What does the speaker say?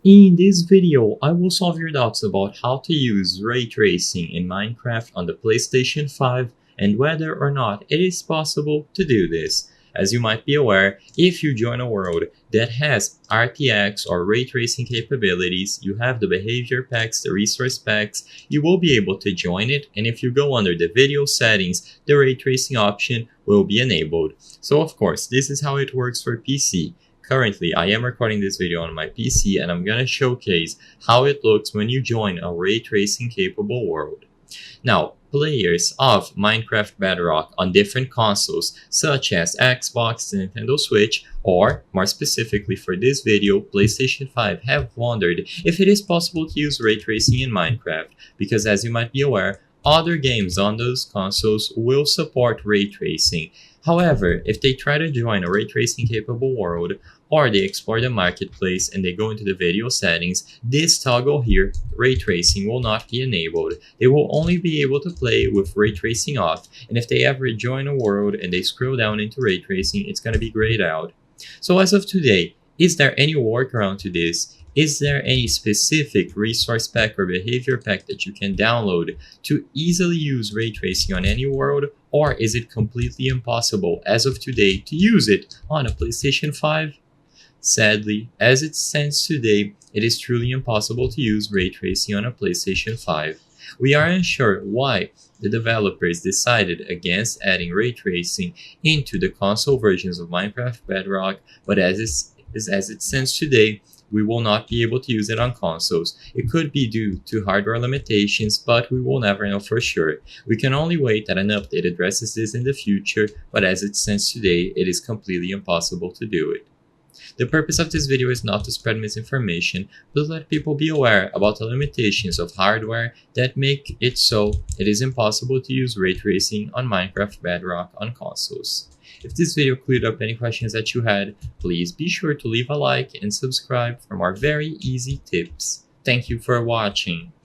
In this video, I will solve your doubts about how to use ray tracing in Minecraft on the PlayStation 5 and whether or not it is possible to do this. As you might be aware, if you join a world that has RTX or ray tracing capabilities, you have the behavior packs, the resource packs, you will be able to join it, and if you go under the video settings, the ray tracing option will be enabled. So of course, this is how it works for PC. Currently, I am recording this video on my PC and I'm gonna showcase how it looks when you join a ray tracing capable world. Now, players of Minecraft Bedrock on different consoles such as Xbox, Nintendo Switch, or more specifically for this video, PlayStation 5 have wondered if it is possible to use ray tracing in Minecraft because as you might be aware, other games on those consoles will support ray tracing. However, if they try to join a ray tracing capable world, or they explore the marketplace and they go into the video settings, this toggle here, ray tracing, will not be enabled. They will only be able to play with ray tracing off, and if they ever join a world and they scroll down into ray tracing, it's going to be grayed out. So as of today, is there any workaround to this? Is there any specific resource pack or behavior pack that you can download to easily use ray tracing on any world? Or is it completely impossible as of today to use it on a PlayStation 5? Sadly, as it stands today, it is truly impossible to use ray tracing on a PlayStation 5. We are unsure why the developers decided against adding ray tracing into the console versions of Minecraft Bedrock, but as it stands today, we will not be able to use it on consoles. It could be due to hardware limitations, but we will never know for sure. We can only wait that an update addresses this in the future, but as it stands today, it is completely impossible to do it. The purpose of this video is not to spread misinformation, but to let people be aware about the limitations of hardware that make it so it is impossible to use ray tracing on Minecraft Bedrock on consoles. If this video cleared up any questions that you had, please be sure to leave a like and subscribe for more very easy tips. Thank you for watching.